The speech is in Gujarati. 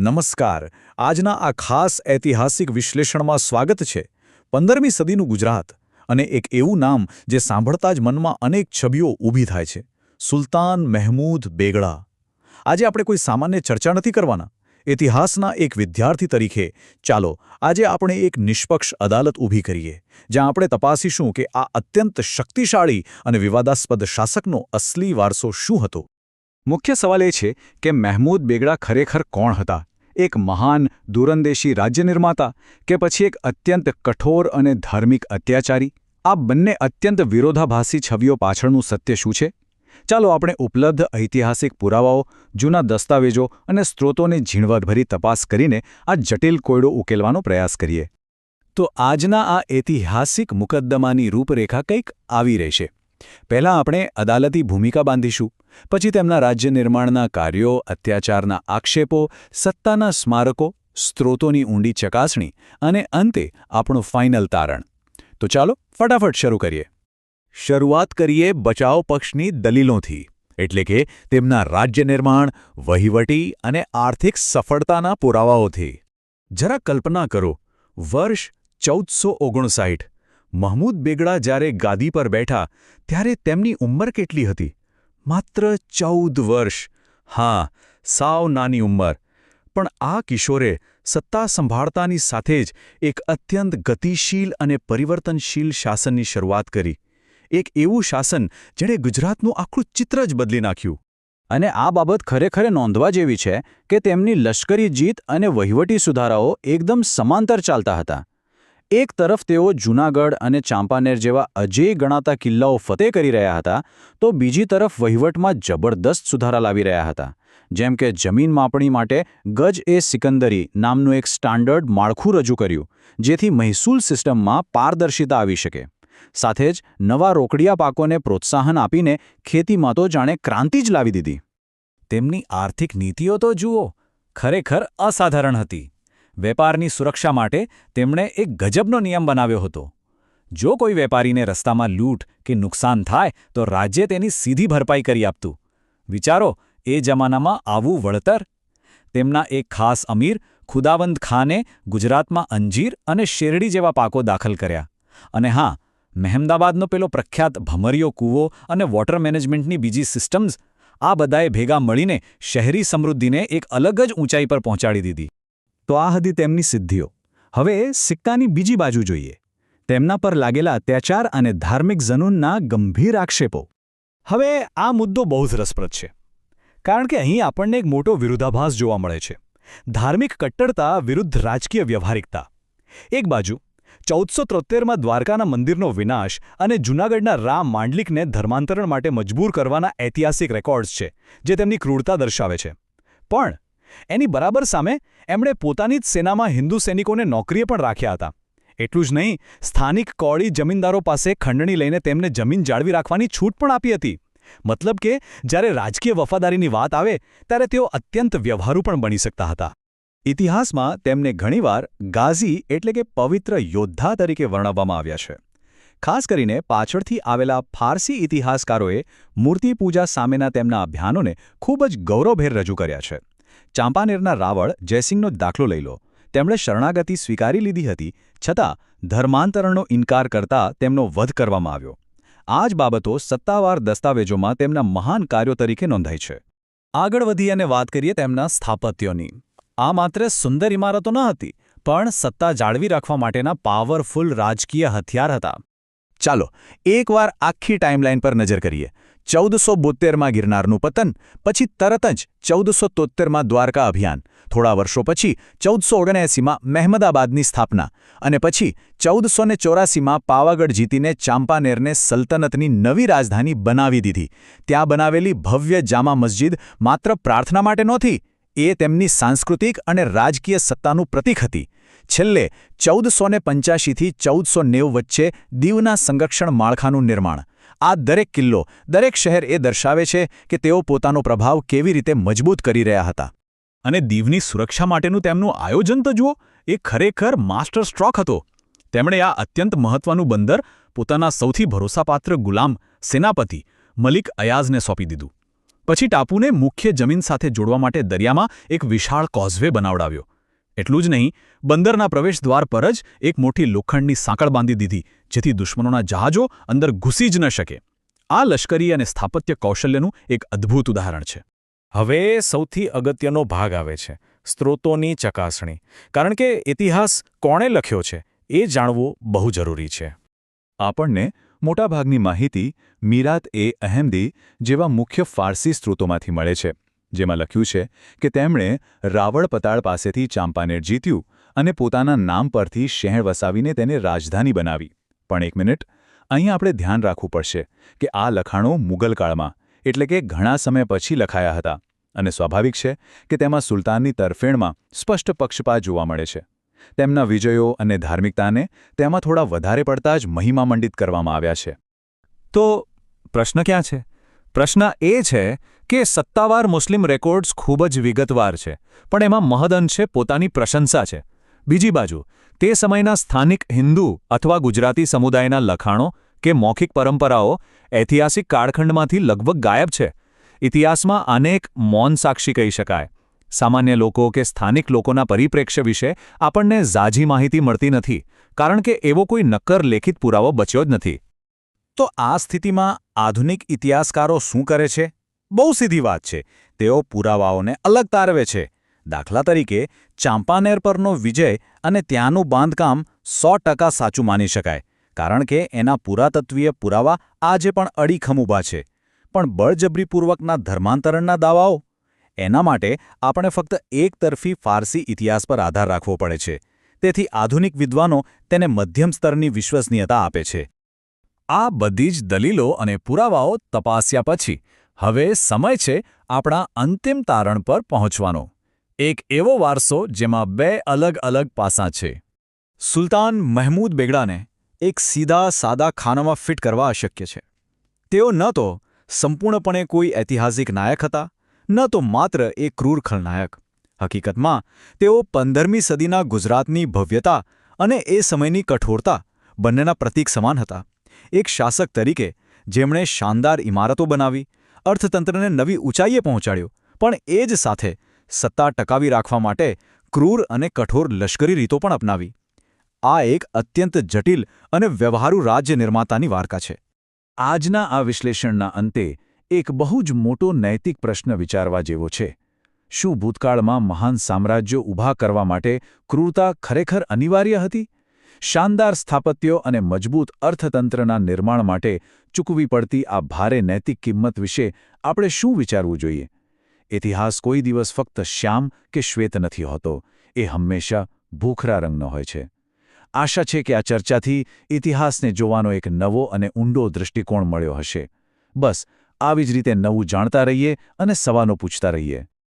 નમસ્કાર. આજના આ ખાસ ઐતિહાસિક વિશ્લેષણમાં સ્વાગત છે. 15મી સદીનું ગુજરાત અને એક એવું નામ જે સાંભળતા જ મનમાં અનેક છબીઓ ઊભી થાય છે. સુલતાન મહેમૂદ બેગડા. આજે આપણે કોઈ સામાન્ય ચર્ચા નથી કરવાના. ઇતિહાસના એક વિદ્યાર્થી તરીકે ચાલો આજે આપણે એક નિષ્પક્ષ અદાલત ઊભી કરીએ, જ્યાં આપણે તપાસીશું કે આ અત્યંત શક્તિશાળી અને વિવાદાસ્પદ શાસકનો અસલી વારસો શું હતો. મુખ્ય સવાલ એ છે કે મહેમૂદ બેગડા ખરેખર કોણ હતા? એક મહાન દૂરંદેશી રાજ્ય નિર્માતા કે પછી એક અત્યંત કઠોર અને ધાર્મિક અત્યાચારી? આ બંને અત્યંત વિરોધાભાસી છબીઓ પાછળનું સત્ય શું છે? ચાલો આપણે ઉપલબ્ધ ઐતિહાસિક પુરાવાઓ, જૂના દસ્તાવેજો અને સ્ત્રોતોની ઝીણવટભરી તપાસ કરીને આ જટિલ કોયડો ઉકેલવાનો પ્રયાસ કરીએ. તો આજના આ ઐતિહાસિક મુકદ્દમાની રૂપરેખા કંઈક આવી રહેશે. પહેલાં આપણે અદાલતી ભૂમિકા બાંધીશું, પછી તેમના રાજ્ય નિર્માણના કાર્યો, અત્યાચારના આક્ષેપો, સત્તાના સ્મારકો, સ્ત્રોતોની ઊંડી ચકાસણી અને અંતે આપણું ફાઇનલ તારણ. તો ચાલો ફટાફટ શરૂ કરીએ. શરૂઆત કરીએ બચાવ પક્ષની દલીલોથી, એટલે કે તેમના રાજ્ય નિર્માણ, વહીવટી અને આર્થિક સફળતાના પુરાવાઓથી. જરા કલ્પના કરો, વર્ષ 1459. મહમૂદ બેગડા જ્યારે ગાદી પર બેઠા ત્યારે તેમની ઉંમર કેટલી હતી? માત્ર 14 વર્ષ. હા, સાવ નાની ઉંમર. પણ આ કિશોરે સત્તા સંભાળતાની સાથે જ એક અત્યંત ગતિશીલ અને પરિવર્તનશીલ શાસનની શરૂઆત કરી. એક એવું શાસન જેણે ગુજરાતનું આખું ચિત્ર જ બદલી નાખ્યું. અને આ બાબત ખરેખર નોંધવા જેવી છે કે તેમની લશ્કરી જીત અને વહીવટી સુધારાઓ એકદમ સમાંતર ચાલતા હતા. એક તરફ તેઓ જૂનાગઢ અને ચાંપાનેર જેવા અજેય ગણાતા કિલ્લાઓ ફતેહ કરી રહ્યા હતા, તો બીજી તરફ વહીવટમાં જબરદસ્ત સુધારા લાવી રહ્યા હતા. જેમ કે જમીન માપણી માટે ગજ-એ-સિકંદરી નામનું એક સ્ટાન્ડર્ડ માળખું રજૂ કર્યું, જેથી મહેસૂલ સિસ્ટમમાં પારદર્શિતા આવી શકે. સાથે જ નવા રોકડિયા પાકોને પ્રોત્સાહન આપીને ખેતીમાં તો જાણે ક્રાંતિ જ લાવી દીધી. તેમની આર્થિક નીતિઓ તો જુઓ, ખરેખર અસાધારણ હતી. વેપારની સુરક્ષા માટે તેમણે એક ગજબનો નિયમ બનાવ્યો હતો. જો કોઈ વેપારીને રસ્તામાં લૂંટ કે નુકસાન થાય તો રાજ્ય તેની સીધી ભરપાઈ કરી આપતું. વિચારો, એ જમાનામાં આવું વળતર! તેમના એક ખાસ અમીર ખુદાવંદ ખાને ગુજરાતમાં અંજીર અને શેરડી જેવા પાકો દાખલ કર્યા. અને હા, મહેમદાબાદનો પેલો પ્રખ્યાત ભમરિયો કૂવો અને વોટર મેનેજમેન્ટની બીજી સિસ્ટમ્સ, આ બધાએ ભેગા મળીને શહેરી સમૃદ્ધિને એક અલગ જ ઊંચાઈ પર પહોંચાડી દીધી. તો આ હતી તેમની સિદ્ધિઓ. હવે સિક્કાની બીજી બાજુ જોઈએ. તેમના પર લાગેલા અત્યાચાર અને ધાર્મિક જનૂનના ગંભીર આક્ષેપો. હવે આ મુદ્દો બહુ જ રસપ્રદ છે, કારણ કે અહીં આપણને એક મોટો વિરોધાભાસ જોવા મળે છે. ધાર્મિક કટ્ટરતા વિરુદ્ધ રાજકીય વ્યવહારિકતા. એક બાજુ 1473માં દ્વારકાના મંદિરનો વિનાશ અને જૂનાગઢના રામ માંડલિકને ધર્માંતરણ માટે મજબૂર કરવાના ઐતિહાસિક રેકોર્ડ્સ છે, જે તેમની ક્રૂરતા દર્શાવે છે. પણ એની બરાબર સામે એમણે પોતાની જ સેનામાં હિન્દુ સૈનિકોને નોકરીએ પણ રાખ્યા હતા. એટલું જ નહીં, સ્થાનિક કોળી જમીનદારો પાસે ખંડણી લઈને તેમને જમીન જાળવી રાખવાની છૂટ પણ આપી હતી. મતલબ કે જ્યારે રાજકીય વફાદારીની વાત આવે ત્યારે તેઓ અત્યંત વ્યવહારુ પણ બની શકતા હતા. ઇતિહાસમાં તેમને ઘણીવાર ગાઝી એટલે કે પવિત્ર યોદ્ધા તરીકે વર્ણવવામાં આવ્યા છે. ખાસ કરીને પાછળથી આવેલા ફારસી ઇતિહાસકારોએ મૂર્તિપૂજા સામેના તેમના અભિયાનોને ખૂબ જ ગૌરવભેર રજૂ કર્યા છે. ચાંપાનેરના રાવળ જયસિંહનો જ દાખલો લઈ લો. તેમણે શરણાગતિ સ્વીકારી લીધી હતી, છતાં ધર્માંતરણનો ઇનકાર કરતા તેમનો વધ કરવામાં આવ્યો. આ જ બાબતો સત્તાવાર દસ્તાવેજોમાં તેમના મહાન કાર્યો તરીકે નોંધાઈ છે. આગળ વધી અને વાત કરીએ તેમના સ્થાપત્યોની. આ માત્ર સુંદર ઇમારતો ન હતી, પણ સત્તા જાળવી રાખવા માટેના પાવરફુલ રાજકીય હથિયાર હતા. ચાલો એકવાર આખી ટાઈમલાઈન પર નજર કરીએ. 1472માં ગિરનારનું પતન, પછી તરત જ 1473માં દ્વારકા અભિયાન, થોડા વર્ષો પછી 1479માં મહેમદાબાદની સ્થાપના અને પછી 1484માં પાવાગઢ જીતીને ચાંપાનેરને સલ્તનતની નવી રાજધાની બનાવી દીધી. ત્યાં બનાવેલી ભવ્ય જામા મસ્જિદ માત્ર પ્રાર્થના માટે નહોતી, એ તેમની સાંસ્કૃતિક અને રાજકીય સત્તાનું પ્રતીક હતી. છેલ્લે 1485થી 1490 વચ્ચે દીવના સંરક્ષણ માળખાનું નિર્માણ. આ દરેક કિલ્લો, દરેક શહેર એ દર્શાવે છે કે તેઓ પોતાનો પ્રભાવ કેવી રીતે મજબૂત કરી રહ્યા હતા. અને દીવની સુરક્ષા માટેનું તેમનું આયોજન તો જુઓ, એ ખરેખર માસ્ટર સ્ટ્રોક હતો. તેમણે આ અત્યંત મહત્વનું બંદર પોતાના સૌથી ભરોસાપાત્ર ગુલામ સેનાપતિ મલિક અયાઝને સોંપી દીધું. પછી ટાપુને મુખ્ય જમીન સાથે જોડવા માટે દરિયામાં એક વિશાળ કોઝવે બનાવડાવ્યો. એટલું જ નહીં, બંદરના પ્રવેશદ્વાર પર જ એક મોટી લોખંડની સાંકળ બાંધી દીધી, જેથી દુશ્મનોના જહાજો અંદર ઘૂસી જ ન શકે. આ લશ્કરી અને સ્થાપત્ય કૌશલ્યનું એક અદ્ભુત ઉદાહરણ છે. હવે સૌથી અગત્યનો ભાગ આવે છે, સ્ત્રોતોની ચકાસણી. કારણ કે ઇતિહાસ કોણે લખ્યો છે એ જાણવું બહુ જરૂરી છે. આપણને મોટાભાગની માહિતી મીરાત-એ-અહેમદી જેવા મુખ્ય ફારસી સ્ત્રોતોમાંથી મળે છે, જેમાં લખ્યું છે કે તેમણે રાવળ પતાળ પાસેથી ચાંપાનેર જીત્યું અને પોતાના નામ પરથી શહેર વસાવીને તેને રાજધાની બનાવી. પણ એક મિનિટ, અહીં આપણે ધ્યાન રાખવું પડશે કે આ લખાણો મુગલ કાળમાં, એટલે કે ઘણા સમય પછી લખાયા હતા, અને સ્વાભાવિક છે કે તેમાં સુલતાનની તરફેણમાં સ્પષ્ટ પક્ષપાત જોવા મળે છે. તેમના વિજયો અને ધાર્મિકતાને તેમાં થોડા વધારે પડતા જ મહિમામંડિત કરવામાં આવ્યા છે. તો પ્રશ્ન ક્યાં છે? પ્રશ્ન એ છે કે સત્તાવાર મુસ્લિમ રેકોર્ડ્સ ખૂબ જ વિગતવાર છે, પણ એમાં મહદઅંશે પોતાની પ્રશંસા છે. બીજી બાજુ, તે સમયના સ્થાનિક હિન્દુ અથવા ગુજરાતી સમુદાયના લખાણો કે મૌખિક પરંપરાઓ ઐતિહાસિક કાળખંડમાંથી લગભગ ગાયબ છે. ઇતિહાસમાં આને એક મૌન સાક્ષી કહી શકાય. સામાન્ય લોકો કે સ્થાનિક લોકોના પરિપ્રેક્ષ્ય વિશે આપણને ઝાઝી માહિતી મળતી નથી, કારણ કે એવો કોઈ નક્કર લેખિત પુરાવો બચ્યો જ નથી. તો આ સ્થિતિમાં આધુનિક ઇતિહાસકારો શું કરે છે? બહુ સીધી વાત છે. તેઓ પુરાવાઓને અલગ તારવે છે. દાખલા તરીકે, ચાંપાનેર પરનો વિજય અને ત્યાંનું બાંધકામ 100% સાચું માની શકાય, કારણ કે એના પુરાતત્વીય પુરાવા આજે પણ અડીખમ ઊભા છે. પણ બળજબરીપૂર્વકના ધર્માંતરણના દાવાઓ? એના માટે આપણે ફક્ત એકતરફી ફારસી ઇતિહાસ પર આધાર રાખવો પડે છે. તેથી આધુનિક વિદ્વાનો તેને મધ્યમ સ્તરની વિશ્વસનીયતા આપે છે. આ બધી જ દલીલો અને પુરાવાઓ તપાસ્યા પછી હવે સમય છે આપણા અંતિમ તારણ પર પહોંચવાનો. એક એવો વારસો જેમાં બે અલગ અલગ પાસાં છે. સુલતાન મહમૂદ બેગડાને એક સીધા સાદા ખાનામાં ફિટ કરવા અશક્ય છે. તેઓ ન તો સંપૂર્ણપણે કોઈ ઐતિહાસિક નાયક હતા, ન તો માત્ર એક ક્રૂર ખલનાયક. હકીકતમાં તેઓ 15મી સદીના ગુજરાતની ભવ્યતા અને એ સમયની કઠોરતા બંનેના પ્રતીક સમાન હતા. એક શાસક તરીકે જેમણે શાનદાર ઇમારતો બનાવી, અર્થતંત્રને નવી ઊંચાઈએ પહોંચાડ્યો, પણ એ જ સાથે સત્તા ટકાવી રાખવા માટે ક્રૂર અને કઠોર લશ્કરી રીતો પણ અપનાવી. આ એક અત્યંત જટિલ અને વ્યવહારુ રાજ્ય નિર્માતાની વાર્તા છે. આજના આ વિશ્લેષણના અંતે એક બહુ જ મોટો નૈતિક પ્રશ્ન વિચારવા જેવો છે. શું ભૂતકાળમાં મહાન સામ્રાજ્યો ઊભા કરવા માટે ક્રૂરતા ખરેખર અનિવાર્ય હતી? શાનદાર સ્થાપત્યો અને મજબૂત અર્થતંત્રના નિર્માણ માટે ચૂકવી પડતી આ ભારે નૈતિક કિંમત વિશે આપણે શું વિચારવું જોઈએ? ઇતિહાસ કોઈ દિવસ ફક્ત શ્યામ કે શ્વેત નથી હોતો. એ હંમેશા ભૂખરા રંગનો હોય છે. આશા છે કે આ ચર્ચાથી ઇતિહાસને જોવાનો એક નવો અને ઊંડો દૃષ્ટિકોણ મળ્યો હશે. બસ આવી જ રીતે નવું જાણતા રહીએ અને સવાલો પૂછતા રહીએ.